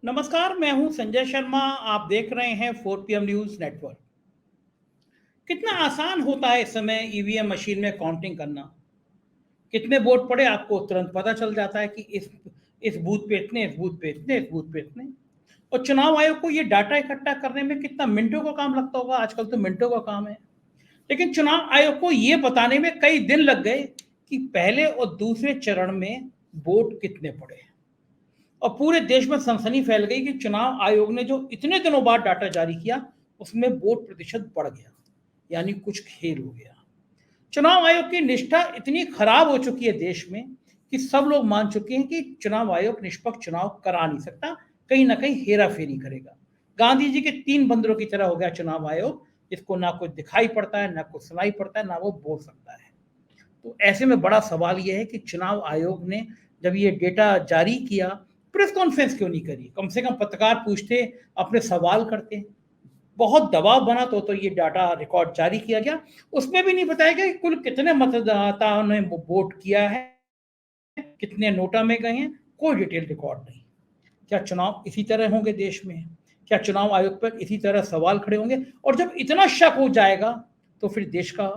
नमस्कार, मैं हूं संजय शर्मा। आप देख रहे हैं 4 PM न्यूज नेटवर्क। कितना आसान होता है इस समय ईवीएम मशीन में काउंटिंग करना। कितने वोट पड़े आपको तुरंत पता चल जाता है कि इस बूथ पे इतने, इस बूथ पे इतने, इस बूथ पे इतने। और चुनाव आयोग को ये डाटा इकट्ठा करने में कितना मिनटों का काम लगता होगा। आजकल तो मिनटों का काम है। लेकिन चुनाव आयोग को ये बताने में कई दिन लग गए कि पहले और दूसरे चरण में वोट कितने पड़े। और पूरे देश में सनसनी फैल गई कि चुनाव आयोग ने जो इतने दिनों बाद डाटा जारी किया उसमें वोट प्रतिशत बढ़ गया, यानी कुछ खेल हो गया। चुनाव आयोग की निष्ठा इतनी खराब हो चुकी है देश में कि सब लोग मान चुके हैं कि चुनाव आयोग निष्पक्ष चुनाव करा नहीं सकता, कहीं ना कहीं हेरा फेरी करेगा। गांधी जी के 3 बंदरों की तरह हो गया चुनाव आयोग, जिसको ना कुछ दिखाई पड़ता है, ना कुछ सुनाई पड़ता है, ना वो बोल सकता है। तो ऐसे में बड़ा सवाल यह है कि चुनाव आयोग ने जब ये डेटा जारी किया, प्रेस कॉन्फ्रेंस क्यों नहीं करी। कम से कम पत्रकार पूछते, अपने सवाल करते। बहुत दबाव बना तो ये डाटा रिकॉर्ड जारी किया गया। उसमें भी नहीं बताया गया कि कुल कितने मतदाताओं ने वोट किया है, कितने नोटा में गए हैं। कोई डिटेल रिकॉर्ड नहीं। क्या चुनाव इसी तरह होंगे देश में? क्या चुनाव आयोग पर इसी तरह सवाल खड़े होंगे? और जब इतना शक हो जाएगा तो फिर देश का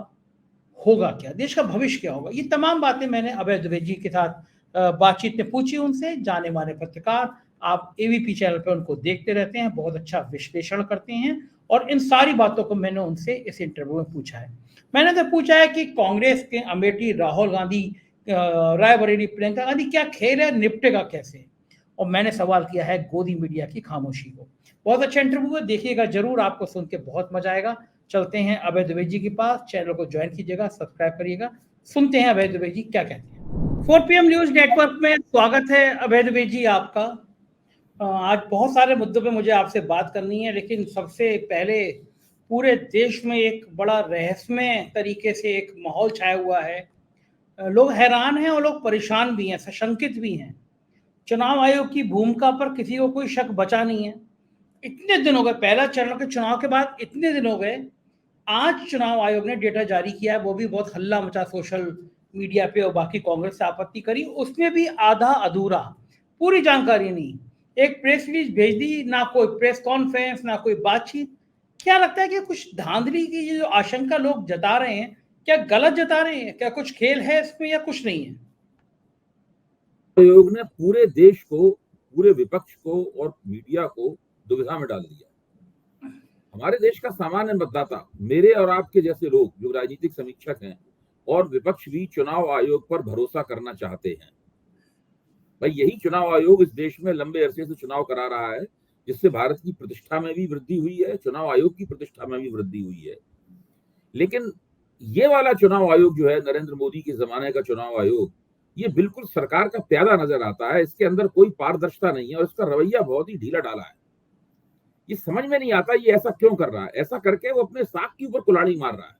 होगा क्या, देश का भविष्य क्या होगा? ये तमाम बातें मैंने अभय दुबे जी के साथ बातचीत में पूछी उनसे। जाने माने पत्रकार, आप एबीपी चैनल पर उनको देखते रहते हैं, बहुत अच्छा विश्लेषण करते हैं। और इन सारी बातों को मैंने उनसे इस इंटरव्यू में पूछा है। मैंने तो पूछा है कि कांग्रेस के अमेठी राहुल गांधी, रायबरेली प्रियंका गांधी, क्या खेल है, निपटेगा कैसे? और मैंने सवाल किया है गोदी मीडिया की खामोशी को। बहुत अच्छा इंटरव्यू है, देखिएगा जरूर, आपको सुन के बहुत मजा आएगा। चलते हैं अभय दुबे जी के पास। चैनल को ज्वाइन कीजिएगा, सब्सक्राइब करिएगा। सुनते हैं अभय दुबे जी क्या कहते हैं। 4 PM न्यूज नेटवर्क में स्वागत है अभय दुबे जी आपका। आज बहुत सारे मुद्दों पे मुझे आपसे बात करनी है, लेकिन सबसे पहले पूरे देश में एक बड़ा रहस्यमय तरीके से एक माहौल छाया हुआ है। लोग हैरान हैं और लोग परेशान भी हैं, सशंकित भी हैं। चुनाव आयोग की भूमिका पर किसी को कोई शक बचा नहीं है। इतने दिन हो गए, पहला चरण के चुनाव के बाद इतने दिन हो गए। आज चुनाव आयोग ने डेटा जारी किया है, वो भी बहुत हल्ला मचा सोशल मीडिया पे, और बाकी कांग्रेस से आपत्ति करी, उसमें भी आधा अधूरा, पूरी जानकारी नहीं। एक प्रेस रिलीज भेज दी, ना कोई प्रेस कॉन्फ्रेंस, ना कोई बातचीत। क्या लगता है कि कुछ धांधली की ये जो आशंका लोग जता रहे हैं, क्या गलत जता रहे हैं? क्या कुछ खेल है इसमें या कुछ नहीं है? आयोग ने पूरे देश को, पूरे विपक्ष को और मीडिया को दुविधा में डाल दिया। हमारे देश का सामान्य मतदाता, मेरे और आपके जैसे लोग जो राजनीतिक समीक्षक हैं और विपक्ष भी चुनाव आयोग पर भरोसा करना चाहते हैं। भाई, यही चुनाव आयोग इस देश में लंबे अरसे से चुनाव करा रहा है, जिससे भारत की प्रतिष्ठा में भी वृद्धि हुई है, चुनाव आयोग की प्रतिष्ठा में भी वृद्धि हुई है। लेकिन ये वाला चुनाव आयोग जो है, नरेंद्र मोदी के जमाने का चुनाव आयोग, ये बिल्कुल सरकार का प्यादा नजर आता है। इसके अंदर कोई पारदर्शिता नहीं है और इसका रवैया बहुत ही ढीला ढाला है। ये समझ में नहीं आता ये ऐसा क्यों कर रहा है। ऐसा करके वो अपने साख के ऊपर कुल्हाड़ी मार रहा है।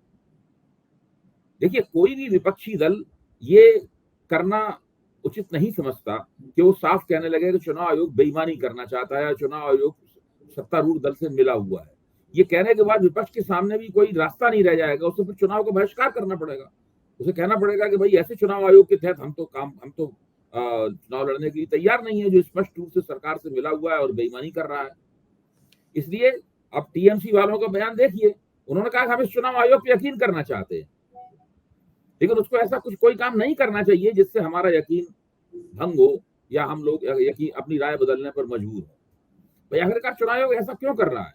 देखिए, कोई भी विपक्षी दल ये करना उचित नहीं समझता कि वो साफ कहने लगे कि चुनाव आयोग बेईमानी करना चाहता है, चुनाव आयोग सत्तारूढ़ दल से मिला हुआ है। ये कहने के बाद विपक्ष के सामने भी कोई रास्ता नहीं रह जाएगा, उसे फिर चुनाव का बहिष्कार करना पड़ेगा। उसे कहना पड़ेगा कि भाई, ऐसे चुनाव आयोग के तहत हम तो चुनाव लड़ने के लिए तैयार नहीं है जो स्पष्ट रूप से सरकार से मिला हुआ है और बेईमानी कर रहा है। इसलिए अब टीएमसी वालों का बयान देखिए, उन्होंने कहा कि हम इस चुनाव आयोग पर यकीन करना चाहते हैं, लेकिन उसको ऐसा कुछ कोई काम नहीं करना चाहिए जिससे हमारा यकीन भंग हो या हम लोग यकीन अपनी राय बदलने पर मजबूर हो। भाई, आखिरकार चुनाव आयोग ऐसा क्यों कर रहा है?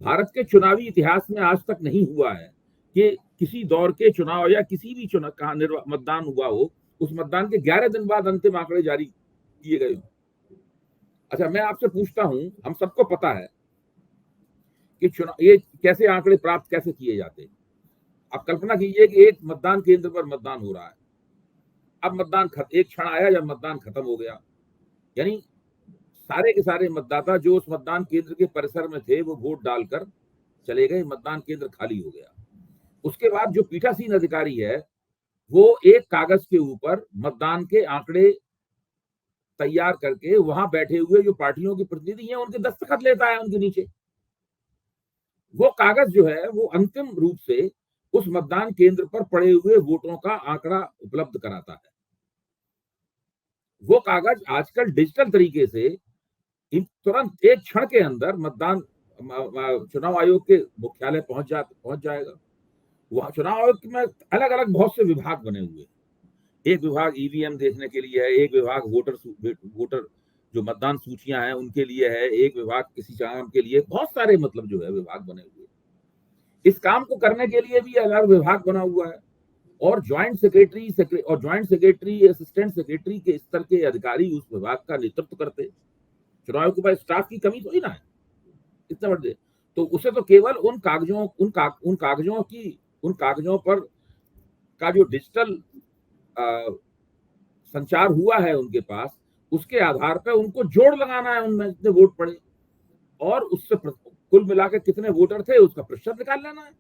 भारत के चुनावी इतिहास में आज तक नहीं हुआ है कि किसी दौर के चुनाव या किसी भी चुनाव मतदान हुआ हो, उस मतदान के 11 दिन बाद अंतिम आंकड़े जारी किए गए हो। अच्छा, मैं आपसे पूछता हूं, हम सबको पता है कि चुनाव ये कैसे आंकड़े प्राप्त कैसे किए जाते हैं। आप कल्पना कीजिए कि एक मतदान केंद्र पर मतदान हो रहा है। अब एक क्षण आया जब मतदान खत्म हो गया, यानी सारे के सारे मतदाता जो उस मतदान केंद्र के परिसर में थे वो वोट डालकर चले गए, मतदान केंद्र खाली हो गया। उसके बाद जो पीठासीन अधिकारी है वो एक कागज के ऊपर मतदान के आंकड़े तैयार करके वहां बैठे हुए जो पार्टियों के प्रतिनिधि हैं उनके दस्तखत लेता है उनके नीचे। वो कागज जो है वो अंतिम रूप से उस मतदान केंद्र पर पड़े हुए वोटों का आंकड़ा उपलब्ध कराता है। वो कागज आजकल डिजिटल तरीके से तुरंत एक क्षण के अंदर मतदान चुनाव आयोग के मुख्यालय पहुंच जाएगा। वहां चुनाव आयोग में अलग अलग बहुत से विभाग बने हुए हैं। एक विभाग ईवीएम देखने के लिए है, एक विभाग वोटर जो मतदान सूचियां हैं उनके लिए है, एक विभाग किसी काम के लिए, बहुत सारे मतलब जो है विभाग बने हुए हैं। इस काम को करने के लिए भी अलग विभाग बना हुआ है और ज्वाइंट सेक्रेटरी असिस्टेंट सेक्रेटरी के स्तर के अधिकारी उस विभाग का नेतृत्व करते। चुनाव आयोग के पास स्टाफ की कमी थोड़ी ना है इतना बड़े, तो उसे तो केवल उन कागजों पर का जो डिजिटल संचार हुआ है उनके पास, उसके आधार पर उनको जोड़ लगाना है उनमें जितने वोट पड़े और उससे कुल मिलाकर कितने वोटर थे उसका प्रतिशत निकाल लेना है।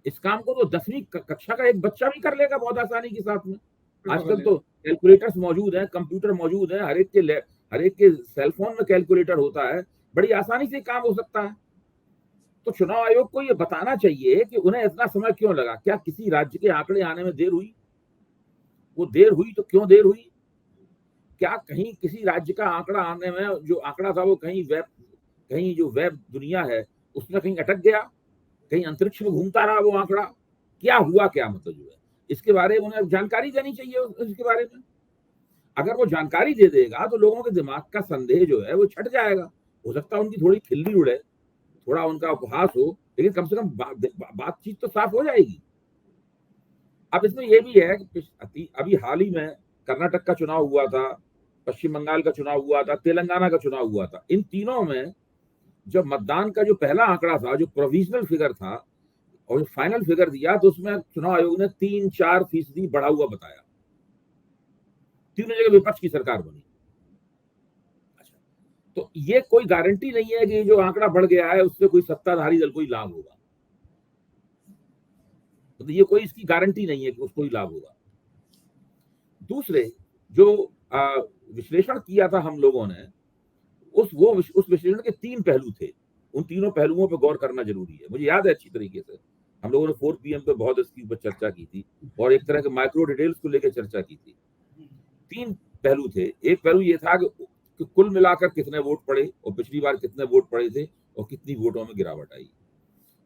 इस काम को तो 10वीं कक्षा का एक बच्चा भी कर लेगा बहुत आसानी के साथ में। आजकल तो कैलकुलेटर्स मौजूद हैं, कंप्यूटर मौजूद है, हर एक के सेल फोन में कैलकुलेटर होता है, बड़ी आसानी से काम हो सकता है। तो चुनाव आयोग को ये बताना चाहिए कि उन्हें इतना समय क्यों लगा। क्या किसी राज्य के आंकड़े आने में देर हुई? वो देर हुई तो क्यों देर हुई? क्या कहीं किसी राज्य का आंकड़ा आने में जो आंकड़ा था वो कहीं जो वेब दुनिया है उसमें कहीं अटक गया, कहीं अंतरिक्ष में घूमता रहा वो आंकड़ा? क्या हुआ, क्या मतलब जो है इसके बारे में उन्हें जानकारी देनी चाहिए। इसके बारे में अगर वो जानकारी दे देगा तो लोगों के दिमाग का संदेह जो है वो छट जाएगा। हो सकता है उनकी थोड़ी खिल्ली उड़े, थोड़ा उनका उपहास हो, लेकिन कम से कम बातचीत तो साफ हो जाएगी। अब इसमें यह भी है कि अभी हाल ही में कर्नाटक का चुनाव हुआ था, पश्चिम बंगाल का चुनाव हुआ था, तेलंगाना का चुनाव हुआ था। इन तीनों में जब मतदान का जो पहला आंकड़ा था, जो प्रोविजनल फिगर था और फाइनल फिगर दिया, तो उसमें चुनाव आयोग ने 3-4% बढ़ा हुआ बताया। तीनों जगह विपक्ष की सरकार बनी। अच्छा, तो ये कोई गारंटी नहीं है कि जो आंकड़ा बढ़ गया है उससे कोई सत्ताधारी दल को ही लाभ होगा। तो ये कोई इसकी गारंटी नहीं है कि उसको ही लाभ होगा। दूसरे जो विश्लेषण किया था हम लोगों ने, उस विश्लेषण के 3 पहलू थे। उन तीनों पहलुओं पर गौर करना जरूरी है। मुझे याद है अच्छी तरीके से हम लोगों ने 4 PM पे बहुत इसकी ऊपर चर्चा की थी और एक तरह के माइक्रो डिटेल्स को लेकर चर्चा की थी। 3 पहलू थे। एक पहलू ये था कि कुल मिलाकर कितने वोट पड़े और पिछली बार कितने वोट पड़े थे और कितनी वोटों में गिरावट आई।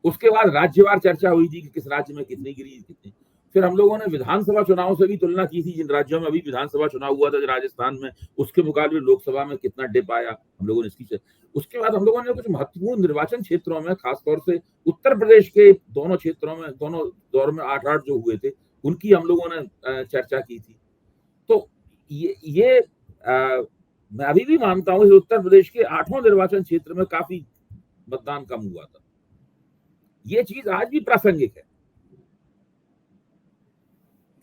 उसके बाद राज्यवार चर्चा हुई थी कि किस राज्य में कितनी गिरी, कितनी। फिर हम लोगों ने विधानसभा चुनाव से भी तुलना की थी। जिन राज्यों में अभी विधानसभा चुनाव हुआ था, राजस्थान में, उसके मुकाबले लोकसभा में कितना डिप आया, हम लोगों ने इसकी। उसके बाद हम लोगों ने कुछ महत्वपूर्ण निर्वाचन क्षेत्रों में, खासतौर से उत्तर प्रदेश के दोनों क्षेत्रों में, दोनों दौर में 8-8 जो हुए थे, उनकी हम लोगों ने चर्चा की थी। तो ये मैं अभी भी मानता हूँ कि उत्तर प्रदेश के 8वां निर्वाचन क्षेत्र में काफी मतदान कम हुआ था। ये चीज आज भी प्रासंगिक है।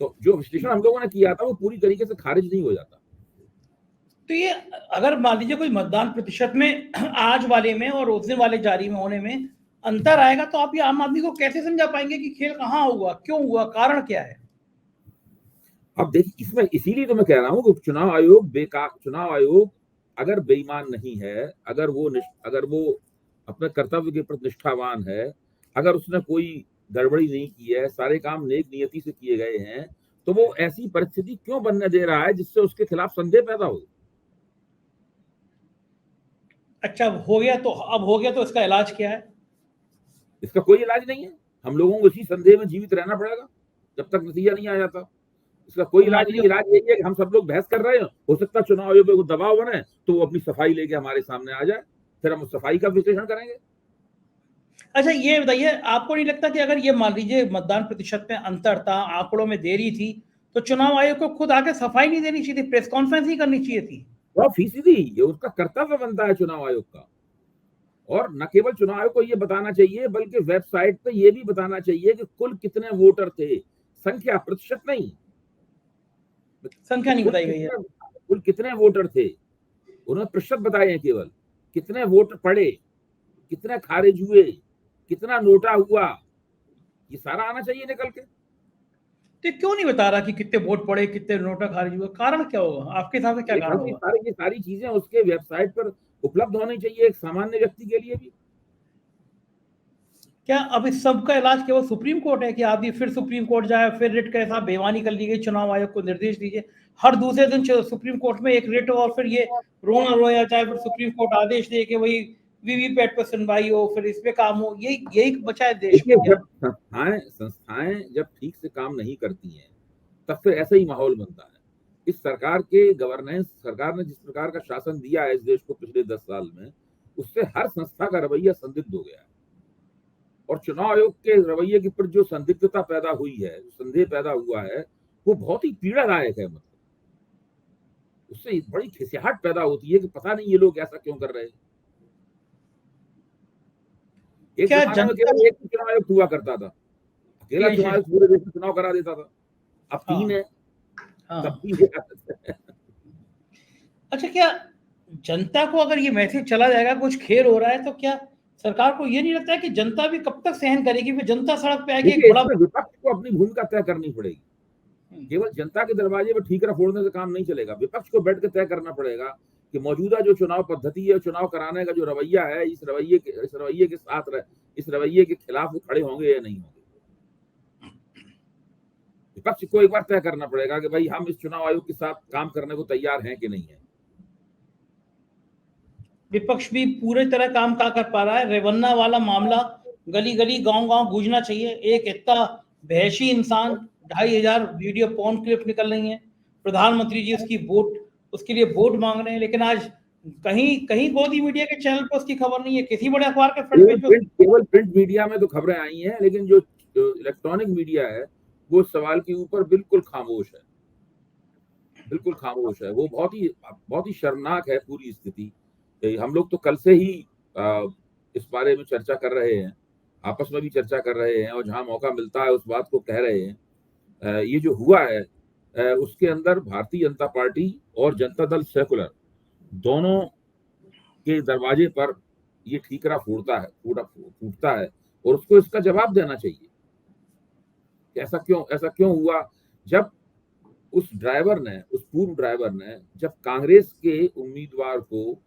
तो जो विश्लेषण हम लोगों ने किया था वो पूरी तरीके से खारिज नहीं हो जाता। तो ये अगर मान लीजिए कोई मतदान प्रतिशत में आज वाले में और उस दिन वाले जारी में होने में अंतर आएगा, तो आप ये आम आदमी को कैसे समझा पाएंगे कि खेल कहाँ हुआ, क्यों हुआ, कारण क्या है? अब देखिए, इसमें इसीलिए तो मैं कह रहा हूँ कि चुनाव आयोग अगर बेईमान नहीं है, अगर वो अपने कर्तव्य के प्रति निष्ठावान है, अगर उसने कोई गड़बड़ी नहीं की है, सारे काम नेक नियति से किए गए हैं, तो वो ऐसी परिस्थिति क्यों बनने दे रहा है जिससे उसके खिलाफ संदेह पैदा हो? अच्छा, हो गया तो इसका इलाज क्या है? इसका कोई इलाज नहीं है। हम लोगों को इसी संदेह में जीवित रहना पड़ेगा जब तक नतीजा नहीं आ जाता। इसका कोई इलाज नहीं। इलाज यही है कि हम सब लोग बहस कर रहे हैं, हो सकता है चुनाव आयोग को दबाव बने तो वो अपनी सफाई लेके हमारे सामने आ जाए, फिर हम उस सफाई का विश्लेषण करेंगे। अच्छा, ये बताइए, आपको नहीं लगता कि अगर ये मान लीजिए मतदान प्रतिशत में अंतर था, आंकड़ों में देरी थी, तो चुनाव आयोग को खुद आके सफाई नहीं देनी चाहिए थी, प्रेस कॉन्फ्रेंस ही करनी चाहिए थी? 100% ये उसका कर्तव्य बनता है चुनाव आयोग का। और न केवल चुनाव आयोग को ये बताना चाहिए, बल्कि वेबसाइट पे ये भी बताना चाहिए कि कुल कितने वोटर थे, संख्या, प्रतिशत नहीं। संख्या नहीं बताई गई है। कुल कितने वोटर थे, उन्होंने प्रतिशत बताए हैं केवल। कितने वोट पड़े, कितने खारिज हुए, कितना नोटा हुआ, ये सारा आना चाहिए निकल के। तो क्यों नहीं बता रहा कि कितने वोट पड़े, कितने नोटा खारिज हुए? कारण क्या होगा आपके हिसाब से? क्या कारण होगा? ये सारी चीजें उसके वेबसाइट पर उपलब्ध होनी चाहिए एक सामान्य व्यक्ति के लिए भी। क्या अब इस सब का इलाज केवल सुप्रीम कोर्ट है कि आदमी फिर सुप्रीम कोर्ट जाए, फिर रिट के साथ बेईमानी कर ली गई, चुनाव आयोग को निर्देश दीजिए, हर दूसरे दिन सुप्रीम कोर्ट में एक रिट हो और फिर ये रोना रोया जाए, फिर सुप्रीम कोर्ट आदेश दे कि वही वीवीपैट पर सुनवाई हो, फिर इस पे काम हो, यही बचा है देश देखिए, में क्या? जब संस्थाएं जब ठीक से काम नहीं करती हैं तब फिर ऐसा ही माहौल बनता है। इस सरकार के गवर्नेंस, सरकार ने जिस प्रकार का शासन दिया है इस देश को पिछले 10 साल में, उससे हर संस्था का रवैया संदिग्ध हो गया है। और चुनाव आयोग के रवैये के ऊपर जो संदिग्धता पैदा हुई है, जो संदेह पैदा हुआ है, वो बहुत ही पीड़ादायक है। मतलब उससे बड़ी खिसियाहट पैदा होती है कि पता नहीं ये लोग ऐसा क्यों कर रहे हैं। एक क्या जमाने में जनता केवल एक ही चुनाव आयोग हुआ करता था, अकेला ये चुनाव आयोग पूरे देश में चुनाव करा देता था। अब 3 है, हाँ तब भी ये आदत है। अच्छा, क्या जनता को अगर ये मैसेज चला जाएगा कुछ खेल हो रहा है, तो क्या सरकार को ये नहीं लगता है कि जनता भी कब तक सहन करेगी? फिर जनता सड़क पे आएगी, एक देखिए, बड़ा इसमें विपक्ष को अपनी भूमिका तय करनी पड़ेगी। केवल जनता के दरवाजे पर ठीकरा फोड़ने से काम नहीं चलेगा। विपक्ष को बैठ के तय करना पड़ेगा कि मौजूदा जो चुनाव पद्धति है, चुनाव कराने का जो रवैया है, इस रवैये के साथ इस रवैये के खिलाफ वो खड़े होंगे या नहीं होंगे। विपक्ष को एक बार तय करना पड़ेगा कि भाई हम इस चुनाव आयोग के साथ काम करने को तैयार हैं कि नहीं है। विपक्ष भी पूरे तरह काम का कर पा रहा है? रेवन्ना वाला मामला गली गली गांव गांव गूंजना चाहिए। एक इतना वहशी इंसान, 2,500 वीडियो पॉर्न क्लिप निकल रही हैं, प्रधानमंत्री जी उसके लिए वोट मांग रहे हैं, लेकिन आज कहीं कहीं गोदी मीडिया के चैनल पर उसकी खबर नहीं है, किसी बड़े अखबार के फ्रंट पेज पे। केवल प्रिंट मीडिया में तो खबरें आई हैं, लेकिन जो इलेक्ट्रॉनिक मीडिया है वो सवाल के ऊपर बिल्कुल खामोश है, बिल्कुल खामोश है। वो बहुत ही शर्मनाक है पूरी स्थिति। हम लोग तो कल से ही इस बारे में चर्चा कर रहे हैं, आपस में भी चर्चा कर रहे हैं, और जहां मौका मिलता है उस बात को कह रहे हैं। ये जो हुआ है उसके अंदर भारतीय जनता पार्टी और जनता दल सेकुलर दोनों के दरवाजे पर ये ठीकरा फूटता है, और उसको इसका जवाब देना चाहिए कि ऐसा क्यों हुआ। जब उस पूर्व ड्राइवर ने जब कांग्रेस के उम्मीदवार को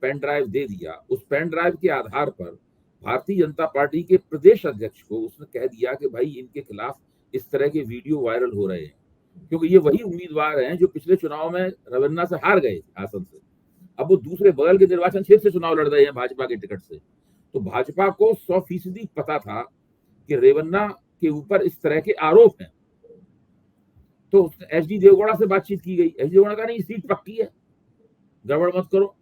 पेन ड्राइव दे दिया, उस पेन ड्राइव के आधार पर भारतीय जनता पार्टी के प्रदेश अध्यक्ष को उसने कह दिया कि भाई इनके खिलाफ इस तरह के वीडियो वायरल हो रहे हैं, क्योंकि ये वही उम्मीदवार हैं जो पिछले चुनाव में रविन्ना से हार गए आसन से। अब वो दूसरे बगल के निर्वाचन क्षेत्र से चुनाव लड़ रहे हैं भाजपा के टिकट से। तो भाजपा को 100% पता था कि रेवन्ना के ऊपर इस तरह के आरोप हैं। तो एचडी देवगौड़ा से बातचीत की गई। एचडी देवगौड़ा का नहीं, सीट पक्की है, गड़बड़ मत करो।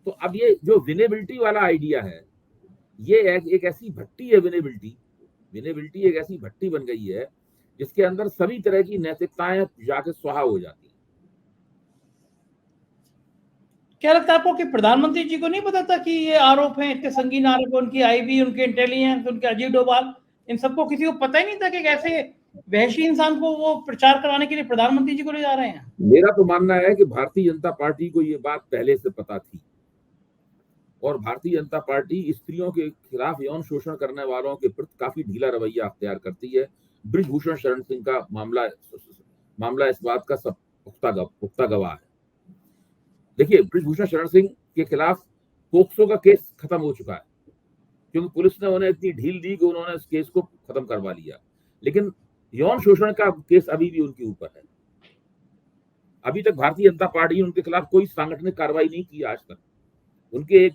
तो अब ये जो विनेबिलिटी वाला आइडिया है, ये एक ऐसी भट्टी है। विनेबिलिटी एक ऐसी भट्टी बन गई है जिसके अंदर सभी तरह की नैतिकताएं जाके स्वाहा हो जाती है। क्या लगता है आपको कि प्रधानमंत्री जी को नहीं पता था कि ये आरोप हैं, इतने संगीन आरोप? उनकी आईबी, उनके इंटेलिजेंस, उनके अजीत डोभाल, इन सबको किसी को पता ही नहीं था कि ऐसे वहशी इंसान को वो प्रचार कराने के लिए प्रधानमंत्री जी को ले जा रहे हैं? मेरा तो मानना है कि भारतीय जनता पार्टी को ये बात पहले से पता थी, और भारतीय जनता पार्टी स्त्रियों के खिलाफ यौन शोषण करने वालों के प्रति काफी ढीला रवैया अख्तियार करती है। बृजभूषण शरण सिंह का मामला इस बात का सब पुख्ता गवाह है। देखिए, बृजभूषण शरण सिंह के खिलाफ पोक्सो का केस खत्म हो चुका है, क्योंकि पुलिस ने उन्हें इतनी ढील दी कि उन्होंने इस केस को खत्म करवा लिया। लेकिन यौन शोषण का केस अभी भी उनके ऊपर है। अभी तक भारतीय जनता पार्टी ने उनके खिलाफ कोई सांगठनिक कार्रवाई नहीं की आज तक। उनके एक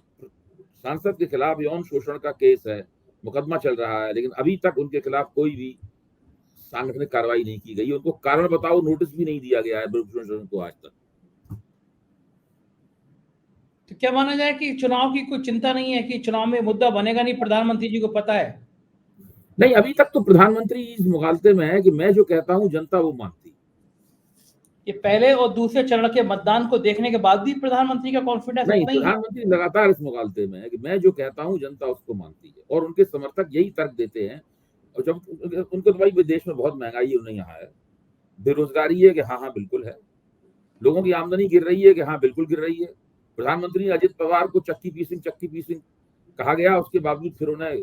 सांसद के खिलाफ यौन शोषण का केस है, मुकदमा चल रहा है, लेकिन अभी तक उनके खिलाफ कोई भी सांगठनिक कार्रवाई नहीं की गई। उनको कारण बताओ नोटिस भी नहीं दिया गया है बृजभूषण शरण को आज तक। तो क्या माना जाए कि चुनाव की कोई चिंता नहीं है, कि चुनाव में मुद्दा बनेगा नहीं, प्रधानमंत्री जी को पता है? नहीं, अभी तक तो प्रधानमंत्री इस मुगालते में है कि मैं जो कहता हूं जनता वो मानती। ये पहले और दूसरे चरण के मतदान को देखने के बाद भी प्रधानमंत्री का कॉन्फिडेंस नहीं, उतना ही है? प्रधानमंत्री लगातार इस मुगालते में है कि मैं जो कहता हूं जनता उसको मानती है, और उनके समर्थक यही तर्क देते हैं। और जब उनको तो भाई देश में बहुत महंगाई है, उन्हें यहाँ है, बेरोजगारी है कि हाँ बिल्कुल है, लोगों की आमदनी गिर रही है कि हाँ बिल्कुल गिर रही है। प्रधानमंत्री अजित पवार को चक्की पीसिंग कहा गया, उसके बावजूद फिर उन्हें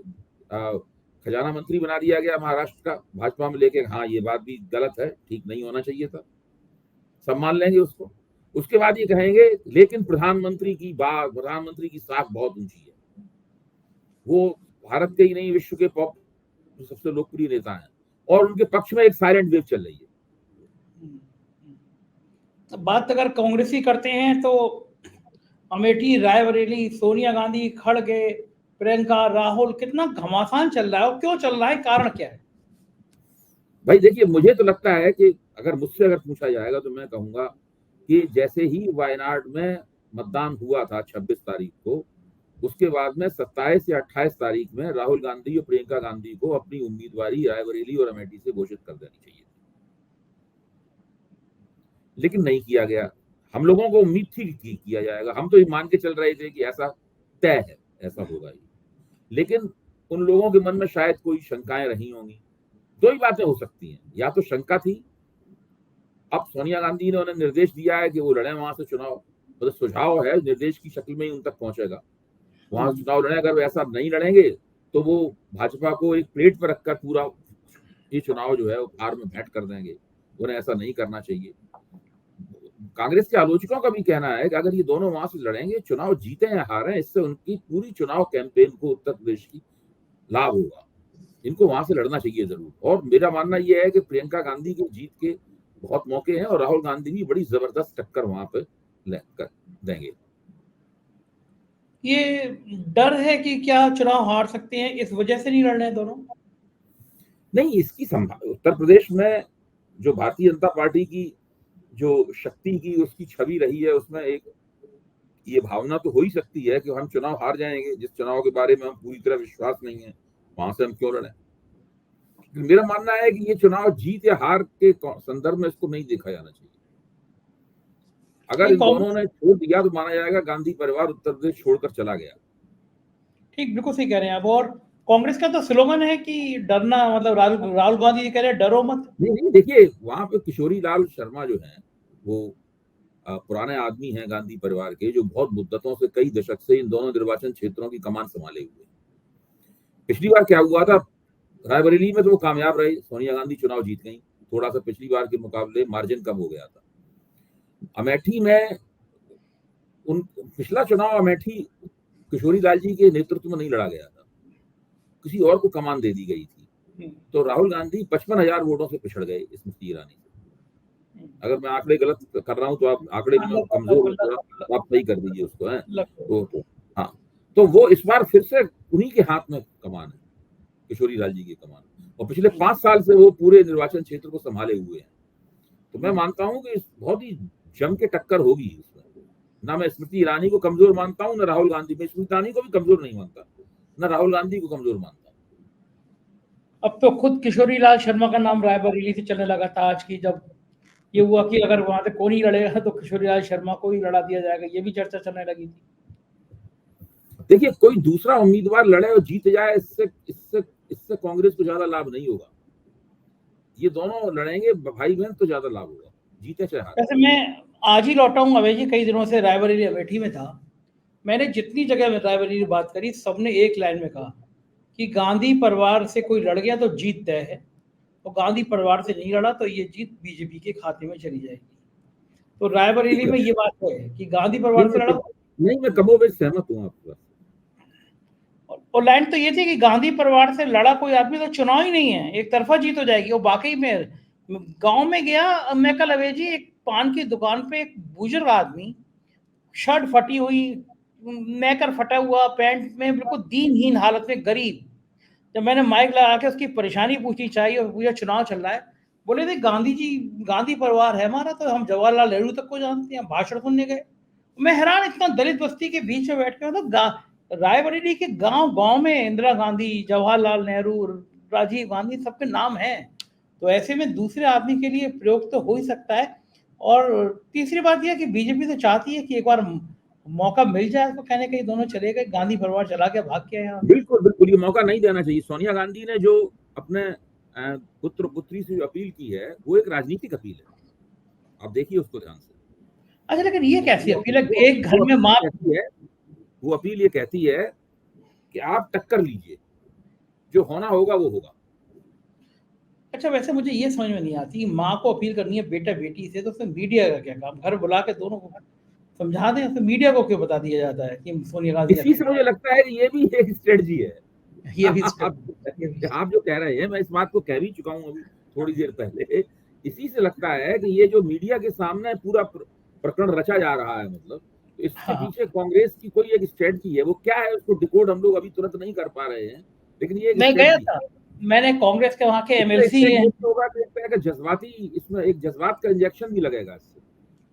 खजाना मंत्री बना दिया गया महाराष्ट्र का, भाजपा में लेके। हाँ, ये बात भी गलत है, ठीक नहीं होना चाहिए था, सब मान लेंगे उसको। उसके बाद ये कहेंगे लेकिन प्रधानमंत्री की साख बहुत ऊंची है, वो भारत के ही नहीं विश्व के पॉप सबसे लोकप्रिय नेता हैं, और उनके पक्ष में एक साइलेंट वेव चल रही है। तो बात अगर कांग्रेस की करते हैं तो अमेठी, रायबरेली, सोनिया गांधी, खड़गे, प्रियंका, राहुल, कितना घमासान चल रहा है और क्यों चल रहा है, कारण क्या है? भाई देखिए, मुझे तो लगता है कि अगर मुझसे पूछा जाएगा तो मैं कहूंगा कि जैसे ही वायनाड में मतदान हुआ था 26 तारीख को, उसके बाद में 27 या 28 तारीख में राहुल गांधी और प्रियंका गांधी को अपनी उम्मीदवारी रायबरेली और अमेठी से घोषित कर देनी चाहिए, लेकिन नहीं किया गया। हम लोगों को उम्मीद थी कि किया जाएगा, हम तो ये मान के चल रहे थे कि ऐसा तय है, ऐसा होगा ही, लेकिन उन लोगों के मन में शायद कोई शंकाएं रही होंगी। दो ही बातें हो सकती हैं, या तो शंका थी, अब सोनिया गांधी ने उन्हें निर्देश दिया है कि वो लड़े वहां से चुनाव, मतलब सुझाव है, निर्देश की शक्ल में ही उन तक पहुंचेगा, वहां चुनाव लड़े। अगर वो ऐसा नहीं लड़ेंगे तो वो भाजपा को एक प्लेट पर रखकर पूरा ये चुनाव जो है वो हार में भेंट कर देंगे। उन्हें ऐसा नहीं करना चाहिए। कांग्रेस के आलोचकों का भी कहना है कि अगर ये दोनों वहां से लड़ेंगे, चुनाव जीते या हारें, इससे उनकी पूरी चुनाव कैंपेन को उत्तर प्रदेश की लाभ होगा। इनको वहां से लड़ना चाहिए जरूर। और मेरा मानना यह है कि प्रियंका गांधी की जीत के बहुत मौके हैं और राहुल गांधी भी बड़ी जबरदस्त टक्कर वहां पे कर देंगे। ये डर है कि क्या चुनाव हार सकते हैं, इस वजह से नहीं लड़ रहे हैं दोनों? नहीं, इसकी उत्तर प्रदेश में जो भारतीय जनता पार्टी की जो शक्ति की उसकी छवि रही है, उसमें एक ये भावना तो हो ही सकती है कि हम चुनाव हार जाएंगे। जिस चुनाव के बारे में हम पूरी तरह विश्वास नहीं है, वहां से हम क्यों लड़ें। मेरा मानना है कि ये चुनाव जीत या हार के संदर्भ में इसको नहीं देखा जाना चाहिए। अगर इन दोनों ने छोड़ दिया तो माना जाएगा गांधी परिवार उत्तर प्रदेश छोड़कर चला गया। ठीक, बिल्कुल सही कह रहे हैं आप। और कांग्रेस का तो स्लोगन है कि डरना, मतलब राहुल गांधी जी कह रहे हैं डरो मत। नहीं, देखिए वहां पे किशोरी लाल शर्मा जो है वो पुराने आदमी हैं गांधी परिवार के, जो बहुत मुद्दतों से, कई दशक से इन दोनों निर्वाचन क्षेत्रों की कमान संभाले हुए। पिछली बार क्या हुआ था, रायबरेली में तो वो कामयाब रहे, सोनिया गांधी चुनाव जीत गई, थोड़ा सा पिछली बार के मुकाबले मार्जिन कम हो गया था। अमेठी में पिछला चुनाव अमेठी किशोरी लाल जी के नेतृत्व में नहीं लड़ा गया था, किसी और को कमान दे दी गई थी। तो राहुल गांधी 55,000 वोटों से पिछड़ गए स्मृति ईरानी से। अगर मैं आंकड़े गलत कर रहा हूं तो आप आंकड़े में कमजोर, तो आप सही कर दीजिए उसको है। तो हाँ, तो वो इस बार फिर से उन्हीं के हाथ में कमान है, किशोरी लाल जी की कमान, और पिछले 5 साल से वो पूरे निर्वाचन क्षेत्र को संभाले हुए हैं। तो मैं मानता हूं कि बहुत ही जम के टक्कर होगी इसमें। ना मैं स्मृति ईरानी को कमजोर मानता हूं, ना राहुल गांधी, मैं स्मृति ईरानी को भी कमजोर नहीं मानता, ना राहुल गांधी को कमजोर मानता हूं। अब तो खुद किशोरी लाल शर्मा का नाम रायबरेली से चलने लगा था आज की, जब ये हुआ कि अगर वहां से कोई नहीं लड़ेगा तो किशोरी लाल शर्मा को ही लड़ा दिया जाएगा, ये भी चर्चा चलने लगी थी। देखिए, कोई दूसरा उम्मीदवार लड़े और जीत जाए, इससे कांग्रेस को ज्यादा लाभ नहीं होगा। ये दोनों लड़ेंगे भाई बहन तो ज्यादा लाभ होगा, जीते चाहे हारे। वैसे मैं आज ही लौटा हूँ अभय जी, कई दिनों से रायबरेली अमेठी में था। मैंने जितनी जगह में रायबरेली की बात करी, सबने एक लाइन में कहा कि गांधी परिवार से कोई लड़ गया तो जीत तय है, तो गांधी परिवार से नहीं लड़ा तो ये जीत बीजेपी के खाते में चली जाएगी। तो रायबरेली में ये बात है कि गांधी परिवार से लड़ा। नहीं, मैं कमोबेश सहमत हूँ आपकी बात। और लाइन तो ये थी कि गांधी परिवार से लड़ा कोई आदमी तो चुनाव ही नहीं है, एक तरफा जीत हो जाएगी। और वाकई में गांव में गया मैं कल अभय जी, एक पान की दुकान पे एक बुजुर्ग आदमी, शर्ट फटी हुई, नेकर फटा हुआ, पैंट में बिल्कुल दीनहीन हालत में, गरीब। जब मैंने माइक लगा के उसकी परेशानी पूछी, चाहिए और पूछा चुनाव चल रहा है, बोले थे गांधी जी, गांधी परिवार है हमारा, तो हम जवाहरलाल नेहरू तक को जानते हैं, भाषण सुनने गए। मैं हैरान, इतना दलित बस्ती के बीच में बैठ के, मतलब रायबरेली के गांव गांव में इंदिरा गांधी, जवाहरलाल नेहरू, राजीव गांधी, सबके नाम हैं। तो ऐसे में दूसरे आदमी के लिए प्रयोग तो हो ही सकता है। और तीसरी बात यह कि बीजेपी तो चाहती है कि एक बार मौका मिल जाए, तो कहने कहीं दोनों चले गए, गांधी परिवार चला गया, भाग गया यहाँ। बिल्कुल बिल्कुल, ये मौका नहीं देना चाहिए। सोनिया गांधी ने जो अपने पुत्र पुत्री से अपील की है, वो एक राजनीतिक अपील है, आप देखिए उसको ध्यान से। अच्छा, लेकिन ये कैसी अपील है? एक घर में माँ, वो अपील ये कहती है कि आप टक्कर लीजिए, जो होना होगा वो होगा। अच्छा, वैसे मुझे ये समझ में नहीं आती, माँ को अपील करनी है बेटा बेटी से, तो उसमें मीडिया का क्या काम? घर बुला के दोनों को समझा दें, तो मीडिया को क्यों बता दिया जाता है कि सोनिया गांधी? इसी से मुझे लगता है कि ये भी एक स्ट्रेटजी है ये भी आप जो कह रहे हैं, मैं इस बात को कह भी चुका हूं अभी थोड़ी देर पहले। इसी से लगता है कि ये जो मीडिया के सामने पूरा प्रकरण रचा जा रहा है, मतलब तो इसके हाँ, पीछे कांग्रेस की कोई एक स्ट्रेटजी है। वो क्या है उसको डिकोड हम लोग अभी तुरंत नहीं कर पा रहे हैं, लेकिन ये एक मैं गया स्ट्रेटजी था, मैंने कांग्रेस के वहाँ के है। एमएलसी इससे हैं। ये होगा कि एक तरह का जज्बाती, इसमें एक जज्बात का इंजेक्शन भी लगेगा इससे।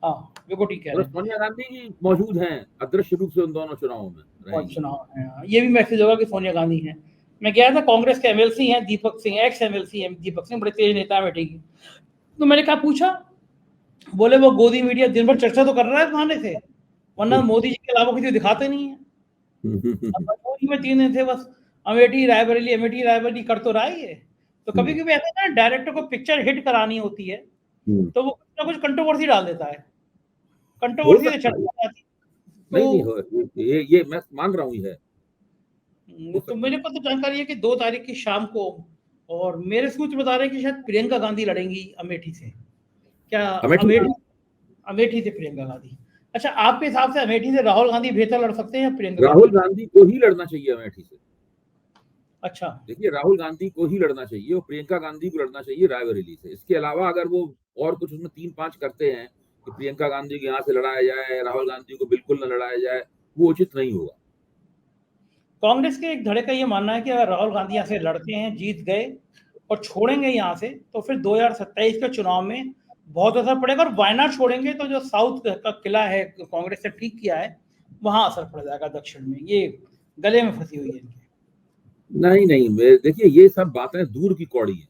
हाँ, बिल्कुल ठीक कह और रहे हैं। सोनिया गांधी जी मौजूद हैं अदृश्य रूप से उन दोनों चुनावों में और रहेंगी। चुनाव है, हाँ, ये भी मैसेज होगा कि सोनिया गांधी हैं। मैं गया था, कांग्रेस के एमएलसी हैं दीपक सिंह, एक्स एमएलसी हैं दीपक सिंह, बड़े तेज नेता बैठे की। तो मैंने कहा, पूछा, बोले वो गोदी मीडिया दिन भर चर्चा तो कर रहा है बहाने से, वरना मोदी जी के अलावा किसी को दिखाते नहीं है। अब मजबूरी में 3 दिन थे बस, अमेठी रायबरेली कर तो रहा है ये। तो कभी कभी ऐसा ना, डायरेक्टर को पिक्चर हिट करानी होती है तो वो कुछ ना कुछ कंट्रोवर्सी डाल देता है, हो कंट्रोवर्सी से सकता है। चर्चा जाती है। नहीं नहीं तो हो, ये मैं मान रहा हूँ ये है, हो तो सकता मेरे है। को तो जानकारी है कि 2 तारीख की शाम को, और मेरे सूत्र बता रहे हैं कि शायद प्रियंका गांधी लड़ेंगी अमेठी से। क्या अमेठी अमेठी, अमेठी से प्रियंका गांधी। अच्छा, आपके हिसाब से अमेठी से राहुल गांधी बेहतर लड़ सकते हैं या प्रियंका राहुल गांधी? गांधी को ही लड़ना चाहिए अमेठी से। अच्छा, देखिए, राहुल गांधी को ही लड़ना चाहिए और प्रियंका गांधी को लड़ना चाहिए रायबरेली से। इसके अलावा अगर वो और कुछ उसमें 3-5 करते हैं कि प्रियंका गांधी को यहाँ से लड़ाया जाए, राहुल गांधी को बिल्कुल न लड़ाया जाए, वो उचित नहीं होगा। कांग्रेस के एक धड़े का ये मानना है कि अगर राहुल गांधी यहाँ से लड़ते हैं, जीत गए और छोड़ेंगे यहाँ से, तो फिर 2027 के चुनाव में बहुत असर पड़ेगा, और वायनाड छोड़ेंगे तो जो साउथ का किला है कांग्रेस ने ठीक किया है, वहां असर पड़ जाएगा दक्षिण में। ये गले में फंसी हुई है इनके। नहीं नहीं, देखिए ये सब बातें दूर की कौड़ी है।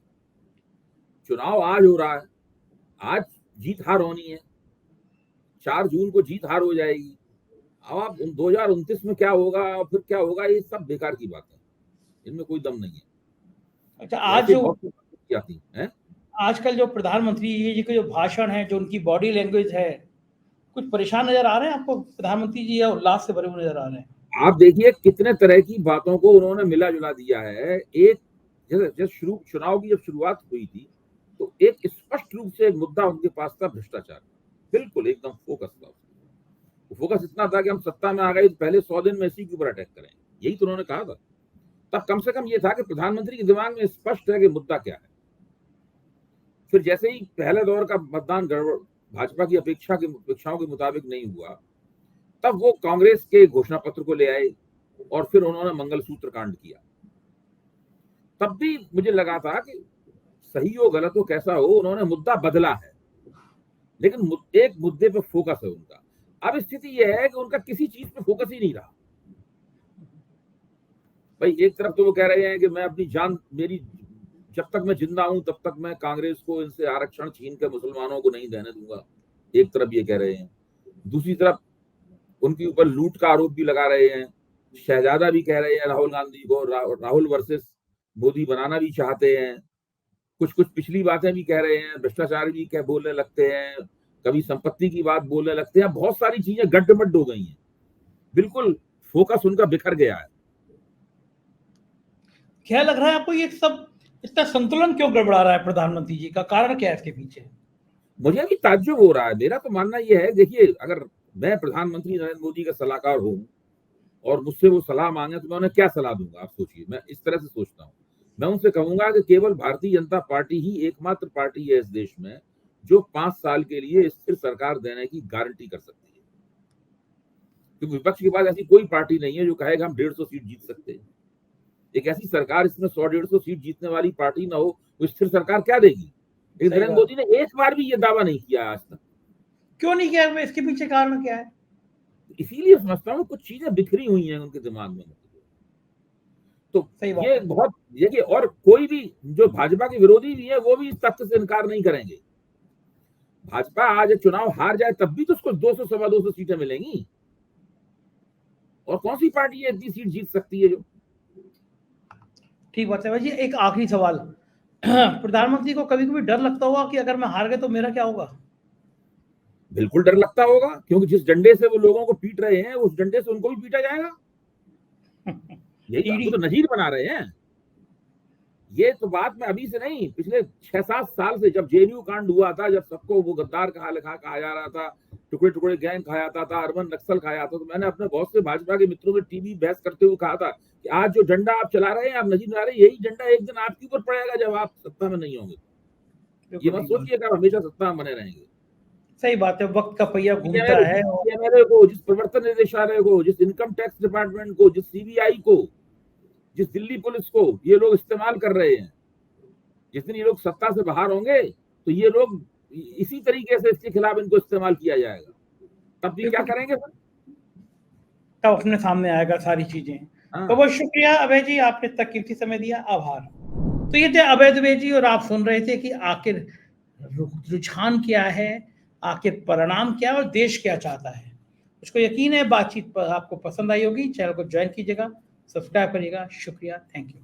चुनाव आज हो रहा है, आज जीत हार होनी है, 4 जून को जीत हार हो जाएगी। अब आप 2029 में क्या होगा और फिर क्या होगा, ये सब बेकार की बात है, इनमें कोई दम नहीं है। अच्छा, आज ऐसे जो बहुत सी बातें आती हैं। आजकल जो प्रधानमंत्री जी के जो भाषण है, जो उनकी बॉडी लैंग्वेज है, कुछ परेशान नजर आ रहे हैं आपको प्रधानमंत्री जी, या उल्लास से भरे हुए नजर आ रहे हैं? आप देखिए कितने तरह की बातों को उन्होंने मिला जुला दिया है। एक जैसे शुरू चुनाव की जब शुरुआत हुई थी, तो एक स्पष्ट रूप से एक मुद्दा उनके पास था, भ्रष्टाचार। बिल्कुल एकदम फोकस था। फोकस इतना था कि हम सत्ता में आ गए तो पहले 100 दिन में इसी के ऊपर अटैक करें, यही तो उन्होंने कहा था। तब कम से कम ये था कि प्रधानमंत्री के दिमाग में स्पष्ट है कि मुद्दा क्या है। फिर जैसे ही पहले दौर का मतदान गड़बड़, भाजपा की अपेक्षाओं के मुताबिक नहीं हुआ, तब वो कांग्रेस के घोषणा पत्र को ले आए और फिर उन्होंने मंगलसूत्र कांड किया। तब भी मुझे लगा था कि सही हो गलत हो कैसा हो, उन्होंने मुद्दा बदला है, लेकिन एक मुद्दे पे फोकस है उनका। अब स्थिति यह है कि उनका किसी चीज पे फोकस ही नहीं रहा। भाई एक तरफ तो वो कह रहे हैं कि मैं अपनी जान, मेरी जब तक मैं जिंदा हूं तब तक मैं कांग्रेस को इनसे आरक्षण छीन कर मुसलमानों को नहीं देने दूंगा, एक तरफ ये कह रहे हैं। दूसरी तरफ उनके ऊपर लूट का आरोप भी लगा रहे हैं। शहजादा भी कह रहे हैं राहुल गांधी को राहुल वर्सेस मोदी बनाना भी चाहते हैं। कुछ कुछ पिछली बातें भी कह रहे हैं, भ्रष्टाचार भी कह बोलने लगते हैं, कभी संपत्ति की बात बोलने लगते हैं। बहुत सारी चीजें गड्ढमड्ढ हो गई हैं, बिल्कुल फोकस उनका बिखर गया है। क्या लग रहा है आपको, ये सब इतना संतुलन क्यों गड़बड़ा रहा है प्रधानमंत्री जी का? कारण क्या है इसके पीछे? मुझे भी ताज्जुब हो रहा है। मेरा तो मानना यह है, देखिए अगर मैं प्रधानमंत्री नरेंद्र मोदी का सलाहकार हूं और मुझसे वो सलाह मांगे तो मैं उन्हें क्या सलाह दूंगा? आप सोचिए, मैं इस तरह से सोचता हूँ। मैं उनसे कहूंगा कि केवल भारतीय जनता पार्टी ही एकमात्र पार्टी है इस देश में जो 5 साल के लिए स्थिर सरकार देने की गारंटी कर सकती है, क्योंकि विपक्ष के पास ऐसी कोई पार्टी नहीं है जो कहेगा हम 150 सीट जीत सकते हैं। एक ऐसी सरकार इसमें 100-150 सीट जीतने वाली पार्टी ना हो, वो स्थिर सरकार क्या देगी? लेकिन नरेंद्र मोदी ने एक बार भी ये दावा नहीं किया आज तक। क्यों नहीं किया? इसके पीछे कारण क्या है? इसीलिए समझता हूँ कुछ चीजें बिखरी हुई हैं उनके दिमाग में। तो ये बहुत, देखिए, और कोई भी जो भाजपा के विरोधी भी है वो भी इस तथ्य से इनकार नहीं करेंगे। भाजपा आज चुनाव हार जाए तब भी तो उसको 200-250 सीटें मिलेंगी, और कौन सी पार्टी है इतनी सीट जीत सकती है जो? ठीक बात है भाई जी। एक आखिरी सवाल, प्रधानमंत्री को कभी कभी डर लगता होगा कि अगर मैं हार गया तो मेरा क्या होगा? बिल्कुल डर लगता होगा, क्योंकि जिस डंडे से वो लोगों को पीट रहे हैं उस डंडे से उनको भी पीटा जाएगा। यही आपको तो नजीर बना रहे हैं। ये तो बात मैं अभी से नहीं, पिछले 6-7 साल से, जब जेएनयू कांड हुआ था, जब सबको वो गद्दार कहा जा रहा था, टुकड़े टुकड़े गैंग खाया जाता था, अर्बन नक्सल खाया जाता। तो मैंने अपने बहुत से भाजपा के मित्रों से टीवी बहस करते हुए कहा था कि आज जो झंडा आप चला रहे हैं, आप नजीर ला रहे हैं, यही झंडा एक दिन आपके ऊपर पड़ेगा जब आप सत्ता में नहीं होंगे। ये मत सोचिए कि आप हमेशा सत्ता में बने रहेंगे। सही बात है, वक्त का पहिया घूमता है। मेरे को, जिस प्रवर्तन निदेशालय को, जिस इनकम टैक्स डिपार्टमेंट को, जिस सीबीआई को, जिस दिल्ली पुलिस को ये लोग इस्तेमाल कर रहे हैं, जिस दिन ये लोग सत्ता से बाहर होंगे तो ये लोग इसी तरीके से इसके खिलाफ इनको इस्तेमाल किया जाएगा। तब भी क्या करेंगे सर? तब अपने सामने आएगा सारी चीजें। तो बहुत शुक्रिया अभय जी, आपने तक कीमती समय दिया, आभार। तो ये थे अभय दुबे जी, और आप सुन रहे थे कि आखिर रुझान क्या है, आखिर परिणाम क्या है और देश क्या चाहता है। उसको यकीन है बातचीत पर आपको पसंद आई होगी। चैनल को ज्वाइन कीजिएगा, सब्सक्राइब करिएगा। शुक्रिया, थैंक यू।